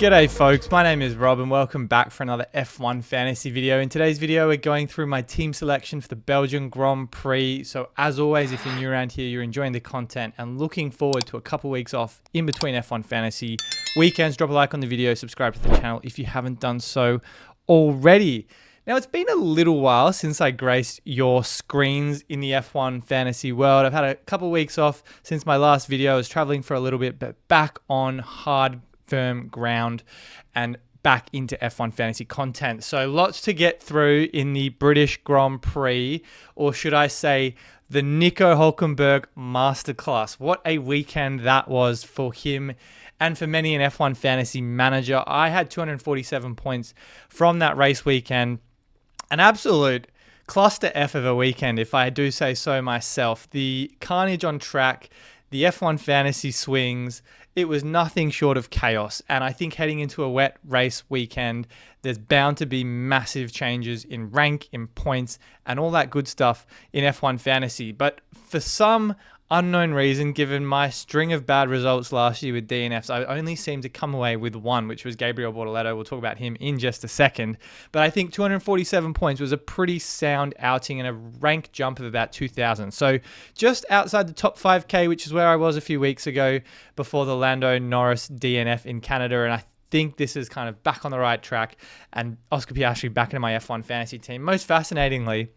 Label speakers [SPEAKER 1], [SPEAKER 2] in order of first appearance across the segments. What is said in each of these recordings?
[SPEAKER 1] G'day folks, my name is Rob and welcome back for another F1 fantasy video. In today's video we're going through my team selection for the Belgian Grand Prix. So as always, if you're new around here, you're enjoying the content and looking forward to a couple weeks off in between F1 fantasy weekends, drop a like on the video, subscribe to the channel if you haven't done so already. Now, it's been a little while since I graced your screens in the F1 fantasy world. I've had a couple weeks off since my last video. I was traveling for a little bit, but back on hard, firm ground and back into F1 fantasy content. So lots to get through in the British Grand Prix, or should I say the Nico Hülkenberg Masterclass. What a weekend that was for him and for many an F1 fantasy manager. I had 247 points from that race weekend. An absolute cluster F of a weekend, if I do say so myself. The carnage on track, the F1 fantasy swings, it was nothing short of chaos. And I think heading into a wet race weekend, there's bound to be massive changes in rank, in points, and all that good stuff in F1 fantasy. But for some unknown reason, given my string of bad results last year with DNFs, I only seemed to come away with one, which was Gabriel Bortoleto. We'll talk about him in just a second. But I think 247 points was a pretty sound outing and a rank jump of about 2,000. So just outside the top 5K, which is where I was a few weeks ago before the Lando Norris DNF in Canada. And I think this is kind of back on the right track and Oscar Piastri back into my F1 fantasy team. Most fascinatingly,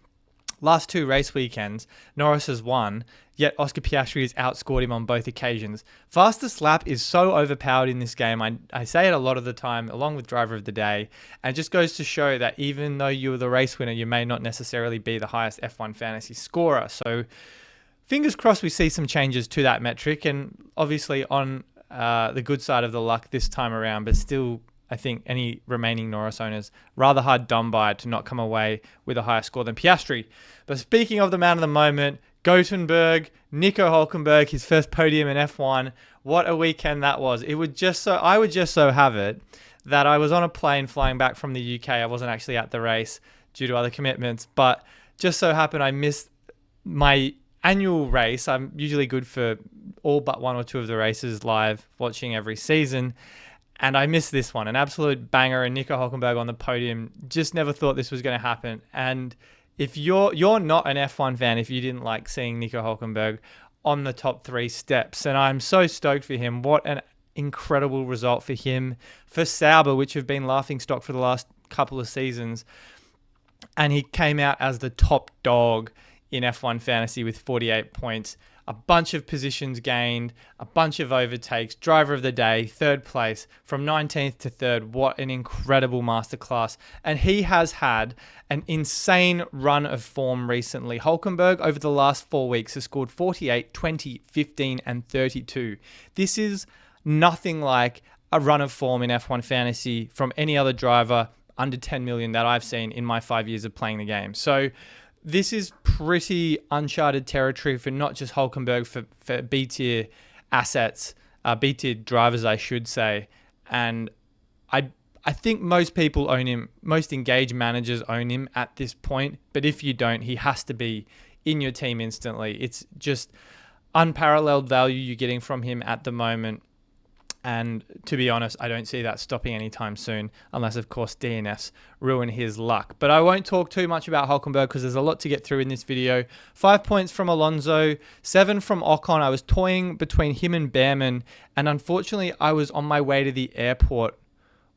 [SPEAKER 1] last two race weekends, Norris has won, yet Oscar Piastri has outscored him on both occasions. Fastest lap is so overpowered in this game. I say it a lot of the time, along with driver of the day, and it just goes to show that even though you're the race winner, you may not necessarily be the highest F1 fantasy scorer. So fingers crossed we see some changes to that metric, and obviously on the good side of the luck this time around, but still I think any remaining Norris owners rather hard done by to not come away with a higher score than Piastri. But speaking of the man of the moment, Gothenburg, Nico Hülkenberg, his first podium in F1. What a weekend that was. I would just so have it that I was on a plane flying back from the UK. I wasn't actually at the race due to other commitments, but just so happened I missed my annual race. I'm usually good for all but one or two of the races live, watching every season. And I missed this one, an absolute banger, and Nico Hülkenberg on the podium. Just never thought this was going to happen. And if you're not an F1 fan, if you didn't like seeing Nico Hülkenberg on the top three steps, and I'm so stoked for him. What an incredible result for him, for Sauber, which have been laughing stock for the last couple of seasons. And he came out as the top dog in F1 fantasy with 48 points. A bunch of positions gained, a bunch of overtakes, driver of the day, third place, from 19th to 3rd. What an incredible masterclass. And he has had an insane run of form recently. Hülkenberg over the last 4 weeks has scored 48, 20, 15, and 32. This is nothing like a run of form in F1 fantasy from any other driver under 10 million that I've seen in my 5 years of playing the game. So this is pretty uncharted territory for not just Hülkenberg, for B-tier assets, B-tier drivers, I should say. And I think most people own him. Most engaged managers own him at this point. But if you don't, he has to be in your team instantly. It's just unparalleled value you're getting from him at the moment. And to be honest, I don't see that stopping anytime soon, unless, of course, DNFs ruin his luck. But I won't talk too much about Hülkenberg because there's a lot to get through in this video. 5 points from Alonso, 7 from Ocon. I was toying between him and Behrman, and unfortunately, I was on my way to the airport,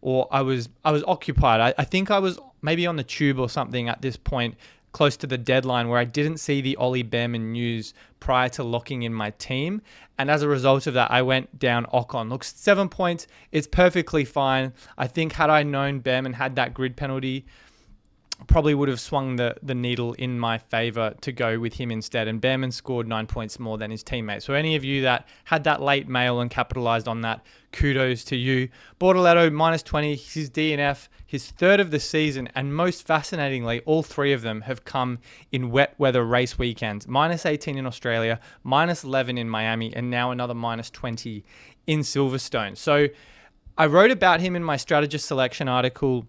[SPEAKER 1] or I was occupied. I think I was maybe on the tube or something at this point, close to the deadline, where I didn't see the Ollie Behrman news prior to locking in my team. And as a result of that, I went down Ocon. Look, 7 points, it's perfectly fine. I think had I known Behrman had that grid penalty, probably would have swung the needle in my favor to go with him instead. And Behrman scored 9 points more than his teammate. So any of you that had that late mail and capitalized on that, kudos to you. Bortoleto, minus 20, his DNF, his third of the season. And most fascinatingly, all three of them have come in wet weather race weekends. Minus 18 in Australia, minus 11 in Miami, and now another minus 20 in Silverstone. So I wrote about him in my strategist selection article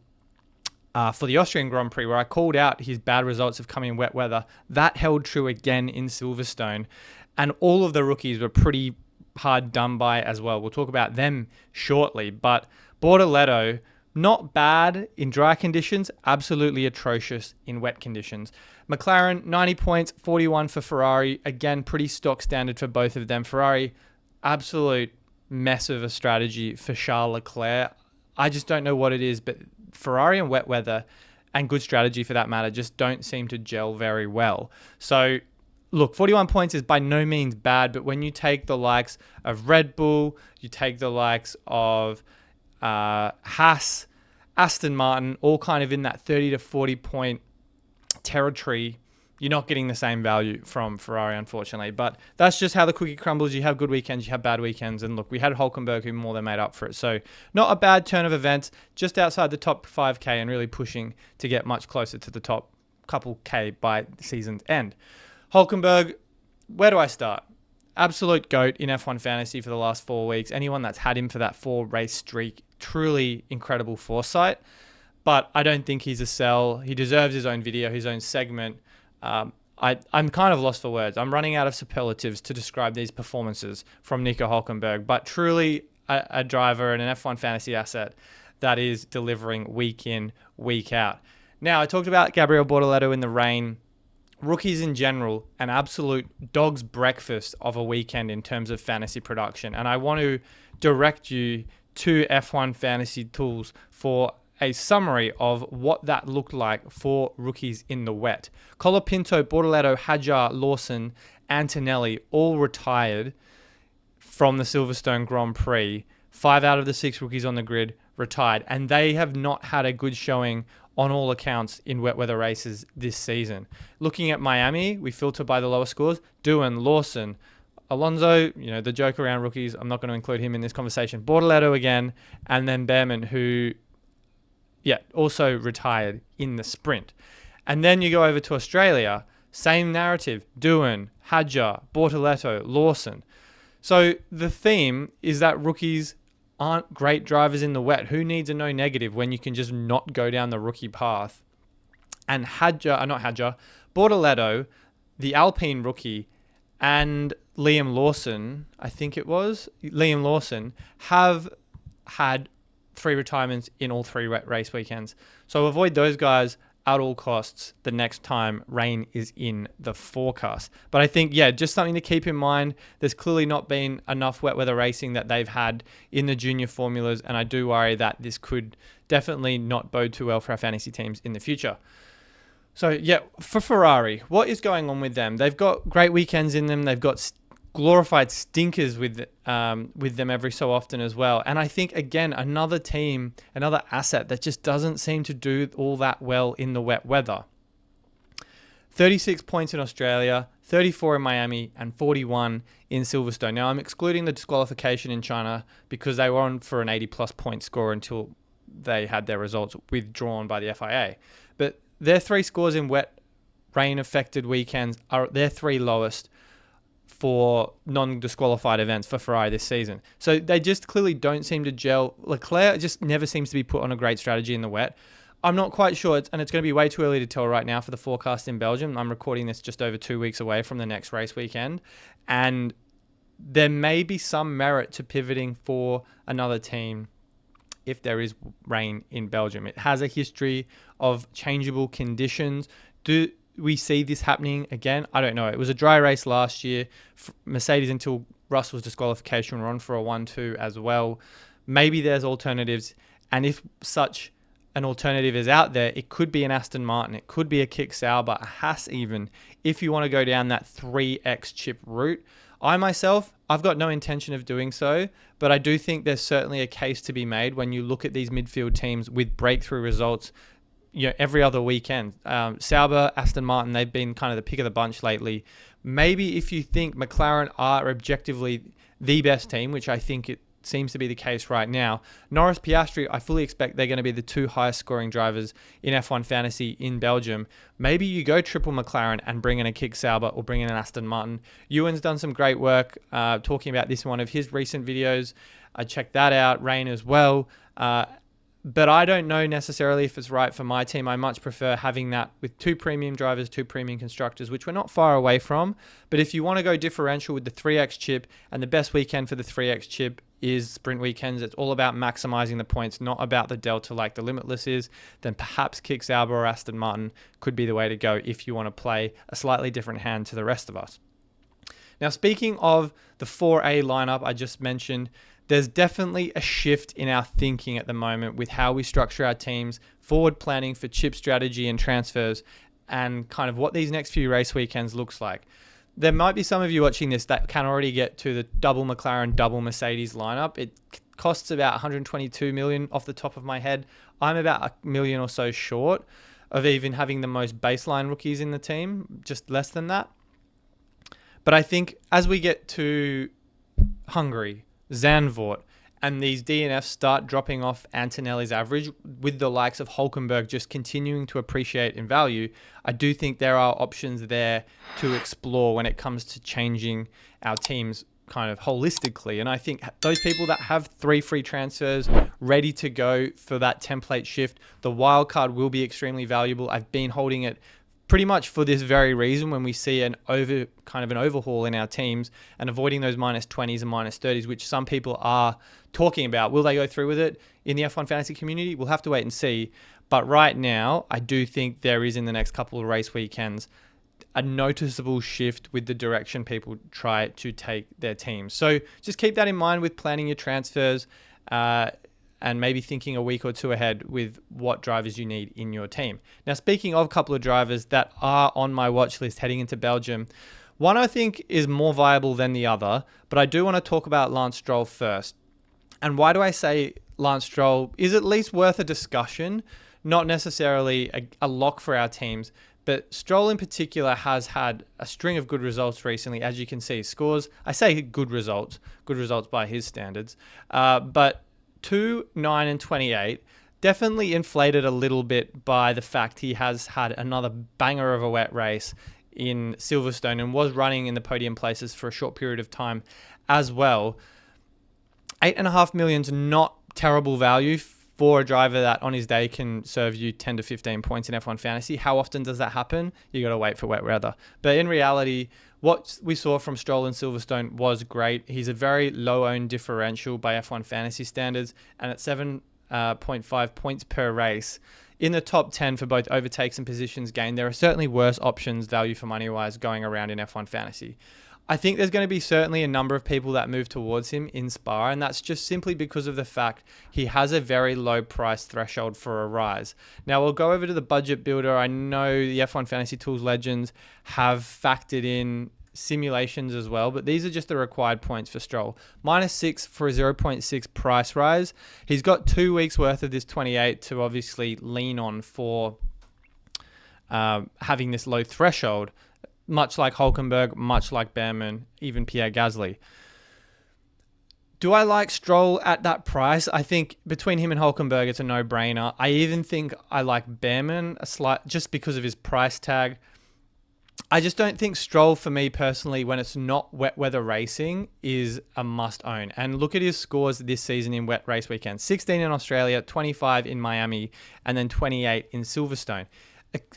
[SPEAKER 1] for the Austrian Grand Prix, where I called out his bad results of coming in wet weather. That held true again in Silverstone. And all of the rookies were pretty hard done by as well. We'll talk about them shortly. But Bortoleto, not bad in dry conditions, absolutely atrocious in wet conditions. McLaren, 90 points, 41 for Ferrari. Again, pretty stock standard for both of them. Ferrari, absolute mess of a strategy for Charles Leclerc. I just don't know what it is, but Ferrari and wet weather, and good strategy for that matter, just don't seem to gel very well. So, look, 41 points is by no means bad, but when you take the likes of Red Bull, you take the likes of Haas, Aston Martin, all kind of in that 30 to 40 point territory, you're not getting the same value from Ferrari, unfortunately. But that's just how the cookie crumbles. You have good weekends, you have bad weekends. And look, we had Hülkenberg who more than made up for it. So not a bad turn of events, just outside the top 5K and really pushing to get much closer to the top couple K by the season's end. Hülkenberg, where do I start? Absolute GOAT in F1 Fantasy for the last 4 weeks. Anyone that's had him for that 4-race streak, truly incredible foresight. But I don't think he's a sell. He deserves his own video, his own segment. I'm kind of lost for words. I'm running out of superlatives to describe these performances from Nico Hülkenberg, but truly a driver and an F1 fantasy asset that is delivering week in, week out. Now, I talked about Gabriel Bortoleto in the rain. Rookies in general, an absolute dog's breakfast of a weekend in terms of fantasy production. And I want to direct you to F1 Fantasy Tools for a summary of what that looked like for rookies in the wet. Colapinto, Bortoleto, Hadjar, Lawson, Antonelli all retired from the Silverstone Grand Prix. 5 out of the 6 rookies on the grid retired, and they have not had a good showing on all accounts in wet weather races this season. Looking at Miami, we filter by the lower scores. Doohan, Lawson, Alonso, the joke around rookies, I'm not going to include him in this conversation. Bortoleto again, and then Behrman, who also retired in the sprint. And then you go over to Australia, same narrative, Doohan, Hadjar, Bortoleto, Lawson. So the theme is that rookies aren't great drivers in the wet. Who needs a no negative when you can just not go down the rookie path? And Bortoleto, the Alpine rookie, and Liam Lawson, have had 3 retirements in all 3 race weekends. So avoid those guys at all costs the next time rain is in the forecast. But I think, just something to keep in mind. There's clearly not been enough wet weather racing that they've had in the junior formulas, and I do worry that this could definitely not bode too well for our fantasy teams in the future. So, for Ferrari, what is going on with them? They've got great weekends in them. They've got glorified stinkers with them every so often as well. And I think, again, another team, another asset that just doesn't seem to do all that well in the wet weather. 36 points in Australia, 34 in Miami, and 41 in Silverstone. Now, I'm excluding the disqualification in China because they were on for an 80-plus point score until they had their results withdrawn by the FIA. But their 3 scores in wet, rain-affected weekends are their 3 lowest for non-disqualified events for Ferrari this season. So they just clearly don't seem to gel. Leclerc just never seems to be put on a great strategy in the wet. I'm not quite sure, and it's going to be way too early to tell right now for the forecast in Belgium. I'm recording this just over 2 weeks away from the next race weekend, and there may be some merit to pivoting for another team if there is rain in Belgium. It has a history of changeable conditions. Do we see this happening again? I don't know. It was a dry race last year. Mercedes, until Russell's disqualification, were on for a 1-2 as well. Maybe there's alternatives. And if such an alternative is out there, it could be an Aston Martin. It could be a Kick Sauber, a Haas even, if you want to go down that 3X chip route. I myself, I've got no intention of doing so, but I do think there's certainly a case to be made when you look at these midfield teams with breakthrough results every other weekend. Sauber, Aston Martin, they've been kind of the pick of the bunch lately. Maybe if you think McLaren are objectively the best team, which I think it seems to be the case right now, Norris, Piastri, I fully expect they're going to be the 2 highest scoring drivers in F1 Fantasy in Belgium. Maybe you go triple McLaren and bring in a Kick Sauber or bring in an Aston Martin. Ewan's done some great work talking about this in one of his recent videos. Check that out. Rain as well. But I don't know necessarily if it's right for my team. I much prefer having that with 2 premium drivers, 2 premium constructors, which we're not far away from. But if you want to go differential with the 3X chip, and the best weekend for the 3X chip is sprint weekends, it's all about maximizing the points, not about the delta like the Limitless is, then perhaps Kick Sauber or Aston Martin could be the way to go if you want to play a slightly different hand to the rest of us. Now, speaking of the 4A lineup I just mentioned, there's definitely a shift in our thinking at the moment with how we structure our teams, forward planning for chip strategy and transfers, and kind of what these next few race weekends looks like. There might be some of you watching this that can already get to the double McLaren, double Mercedes lineup. It costs about 122 million off the top of my head. I'm about a million or so short of even having the most baseline rookies in the team, just less than that. But I think as we get to Hungary, Zandvoort, and these DNFs start dropping off Antonelli's average, with the likes of Hulkenberg just continuing to appreciate in value, I do think there are options there to explore when it comes to changing our teams kind of holistically. And I think those people that have 3 free transfers ready to go for that template shift, the wildcard will be extremely valuable. I've been holding it pretty much for this very reason when we see an overhaul in our teams and avoiding those -20s and -30s, which some people are talking about. Will they go through with it in the F1 fantasy community? We'll have to wait and see. But right now, I do think there is in the next couple of race weekends a noticeable shift with the direction people try to take their teams. So just keep that in mind with planning your transfers, and maybe thinking a week or two ahead with what drivers you need in your team. Now, speaking of a couple of drivers that are on my watch list heading into Belgium, one I think is more viable than the other, but I do want to talk about Lance Stroll first. And why do I say Lance Stroll is at least worth a discussion, not necessarily a lock for our teams, but Stroll in particular has had a string of good results recently. As you can see, scores, I say good results by his standards, but 2, 9, and 28, definitely inflated a little bit by the fact he has had another banger of a wet race in Silverstone and was running in the podium places for a short period of time as well. 8.5 million's not terrible value for a driver that on his day can serve you 10 to 15 points in F1 fantasy. How often does that happen? You got to wait for wet weather. But in reality, what we saw from Stroll in Silverstone was great. He's a very low-owned differential by F1 fantasy standards, and at 7.5 points per race, in the top 10 for both overtakes and positions gained, there are certainly worse options value for money-wise going around in F1 fantasy. I think there's going to be certainly a number of people that move towards him in Spa, and that's just simply because of the fact he has a very low price threshold for a rise. Now, we'll go over to the budget builder. I know the F1 Fantasy Tools Legends have factored in simulations as well, but these are just the required points for Stroll. -6 for a 0.6 price rise. He's got 2 weeks worth of this 28 to obviously lean on for having this low threshold, much like Hulkenberg, much like Behrman, even Pierre Gasly. Do I like Stroll at that price? I think between him and Hulkenberg, it's a no-brainer. I even think I like Behrman just because of his price tag. I just don't think Stroll, for me personally, when it's not wet weather racing, is a must-own. And look at his scores this season in wet race weekends. 16 in Australia, 25 in Miami, and then 28 in Silverstone.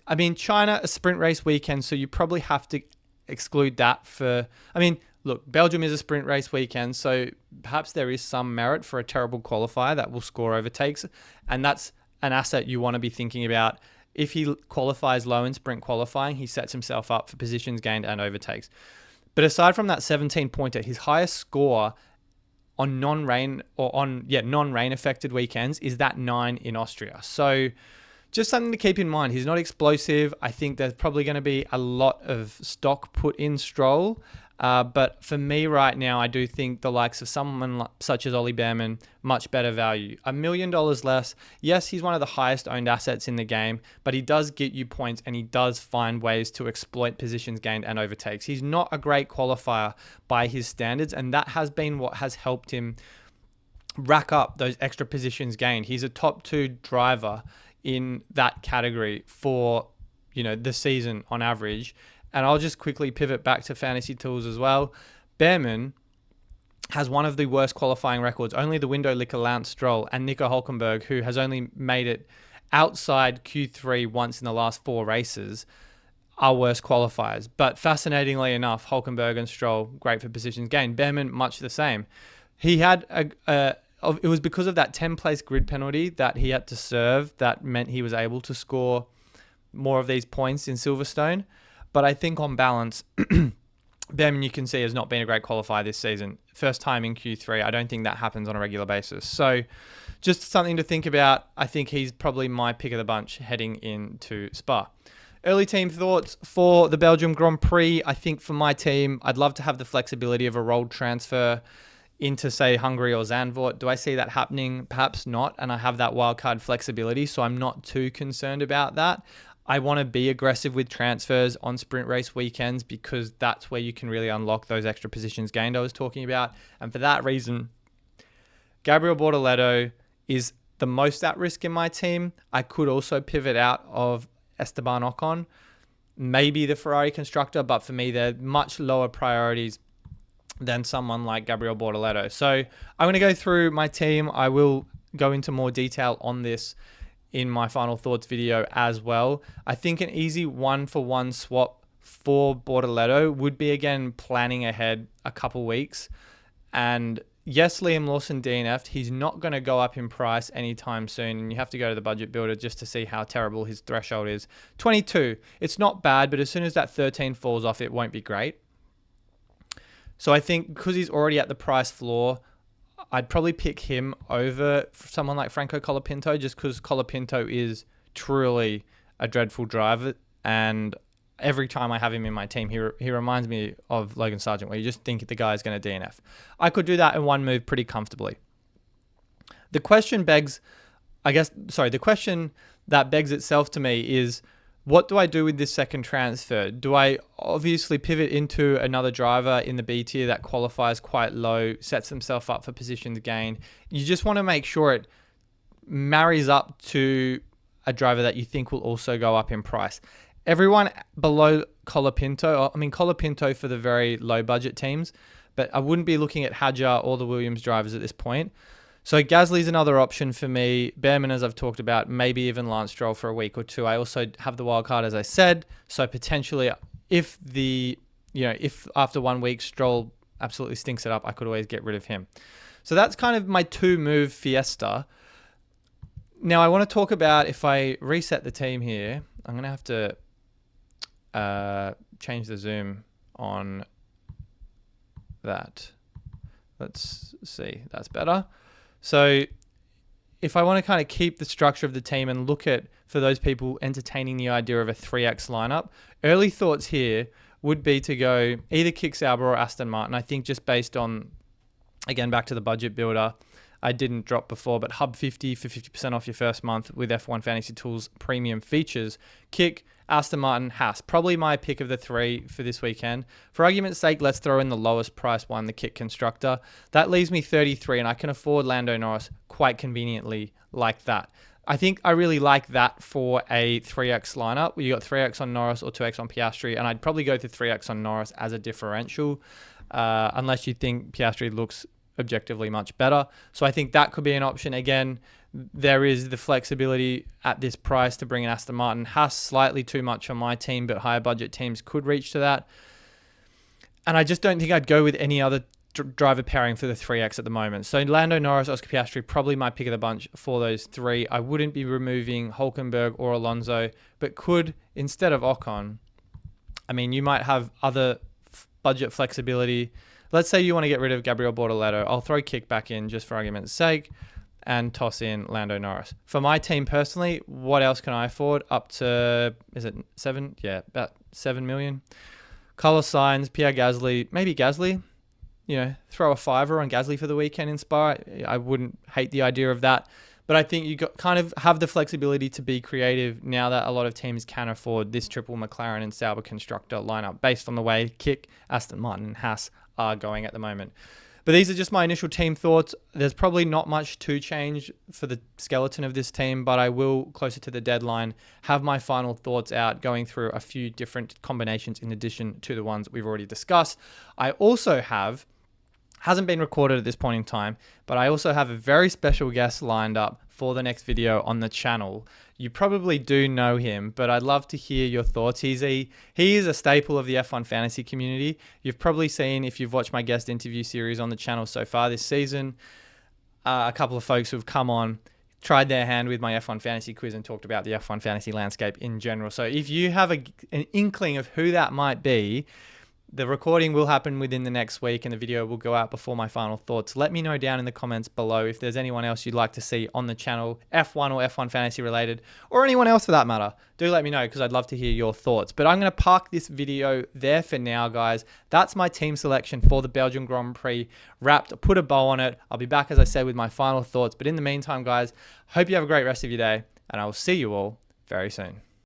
[SPEAKER 1] I mean, China, a sprint race weekend, so you probably have to exclude that for... I mean, look, Belgium is a sprint race weekend, so perhaps there is some merit for a terrible qualifier that will score overtakes, and that's an asset you want to be thinking about. If he qualifies low in sprint qualifying, he sets himself up for positions gained and overtakes. But aside from that 17-pointer, his highest score on non-rain affected weekends is that 9 in Austria. So just something to keep in mind. He's not explosive. I think there's probably going to be a lot of stock put in Stroll. But for me right now, I do think the likes of someone such as Ollie Behrman, much better value. $1 million less. Yes, he's one of the highest owned assets in the game, but he does get you points and he does find ways to exploit positions gained and overtakes. He's not a great qualifier by his standards, and that has been what has helped him rack up those extra positions gained. He's a top 2 driver in that category for, the season on average. And I'll just quickly pivot back to Fantasy Tools as well. Behrman has one of the worst qualifying records. Only the window licker Lance Stroll and Nico Hülkenberg, who has only made it outside Q3 once in the last 4 races, are worse qualifiers. But fascinatingly enough, Hülkenberg and Stroll, great for positions gained. Behrman, much the same. He had it was because of that 10-place grid penalty that he had to serve that meant he was able to score more of these points in Silverstone. But I think on balance, Behrman, you can see, has not been a great qualifier this season. First time in Q3. I don't think that happens on a regular basis. So just something to think about. I think he's probably my pick of the bunch heading into Spa. Early team thoughts for the Belgium Grand Prix. I think for my team, I'd love to have the flexibility of a rolled transfer into, say, Hungary or Zandvoort. Do I see that happening? Perhaps not. And I have that wildcard flexibility, so I'm not too concerned about that. I want to be aggressive with transfers on sprint race weekends because that's where you can really unlock those extra positions gained I was talking about. And for that reason, Gabriel Bortoleto is the most at risk in my team. I could also pivot out of Esteban Ocon, maybe the Ferrari constructor, but for me, they're much lower priorities than someone like Gabriel Bortoleto. So I'm going to go through my team. I will go into more detail on this in my final thoughts video as well. I think an easy 1-for-1 swap for Bortoleto would be, again, planning ahead a couple weeks. And yes, Liam Lawson DNF'd. He's not going to go up in price anytime soon. And you have to go to the budget builder just to see how terrible his threshold is. 22. It's not bad, but as soon as that 13 falls off, it won't be great. So I think because he's already at the price floor, I'd probably pick him over someone like Franco Colapinto, just because Colapinto is truly a dreadful driver. And every time I have him in my team, he reminds me of Logan Sargent, where you just think the guy is going to DNF. I could do that in one move pretty comfortably. The question that begs itself to me is, what do I do with this second transfer? Do I obviously pivot into another driver in the B tier that qualifies quite low, sets himself up for positions gained? You just want to make sure it marries up to a driver that you think will also go up in price. Everyone below Colapinto for the very low budget teams, but I wouldn't be looking at Hadjar or the Williams drivers at this point. So Gasly's another option for me. Behrman, as I've talked about, maybe even Lance Stroll for a week or two. I also have the wild card, as I said. So potentially, if after 1 week Stroll absolutely stinks it up, I could always get rid of him. So that's kind of my 2-move fiesta. Now I want to talk about, if I reset the team here, I'm going to have to change the zoom on that. Let's see. That's better. So if I want to kind of keep the structure of the team and look at, for those people entertaining the idea of a 3X lineup, early thoughts here would be to go either Kick Sauber or Aston Martin. I think just based on, again, back to the budget builder, I didn't drop before, but Hub 50 for 50% off your first month with F1 Fantasy Tools premium features. Kick, Aston Martin, Haas. Probably my pick of the 3 for this weekend. For argument's sake, let's throw in the lowest price one, the Kick Constructor. That leaves me 33, and I can afford Lando Norris quite conveniently like that. I think I really like that for a 3X lineup, where you got 3X on Norris or 2X on Piastri, and I'd probably go to 3X on Norris as a differential, unless you think Piastri looks objectively much better. So I think that could be an option. Again, there is the flexibility at this price to bring in Aston Martin. Haas slightly too much on my team, but higher budget teams could reach to that. And I just don't think I'd go with any other driver pairing for the 3X at the moment. So Lando Norris, Oscar Piastri, probably my pick of the bunch for those 3. I wouldn't be removing Hülkenberg or Alonso, but could, instead of Ocon, you might have other budget flexibility. Let's say you want to get rid of Gabriel Bortoleto. I'll throw Kick back in just for argument's sake and toss in Lando Norris. For my team personally, what else can I afford? Up to, is it 7? Yeah, about 7 million. Carlos Sainz, Pierre Gasly, maybe Gasly. Throw a $5 on Gasly for the weekend in Spa. I wouldn't hate the idea of that. But I think you kind of have the flexibility to be creative now that a lot of teams can afford this triple McLaren and Sauber constructor lineup based on the way Kick, Aston Martin, and Haas are going at the moment. But these are just my initial team thoughts. There's probably not much to change for the skeleton of this team, but I will, closer to the deadline, have my final thoughts out, going through a few different combinations in addition to the ones we've already discussed. I also have Hasn't been recorded at this point in time, but I also have a very special guest lined up for the next video on the channel. You probably do know him, but I'd love to hear your thoughts. He is a staple of the F1 fantasy community. You've probably seen, if you've watched my guest interview series on the channel so far this season, a couple of folks who have come on, tried their hand with my F1 fantasy quiz and talked about the F1 fantasy landscape in general. So if you have an inkling of who that might be, the recording will happen within the next week and the video will go out before my final thoughts. Let me know down in the comments below if there's anyone else you'd like to see on the channel, F1 or F1 fantasy related, or anyone else for that matter. Do let me know because I'd love to hear your thoughts. But I'm going to park this video there for now, guys. That's my team selection for the Belgian Grand Prix wrapped. Put a bow on it. I'll be back, as I said, with my final thoughts. But in the meantime, guys, hope you have a great rest of your day and I will see you all very soon.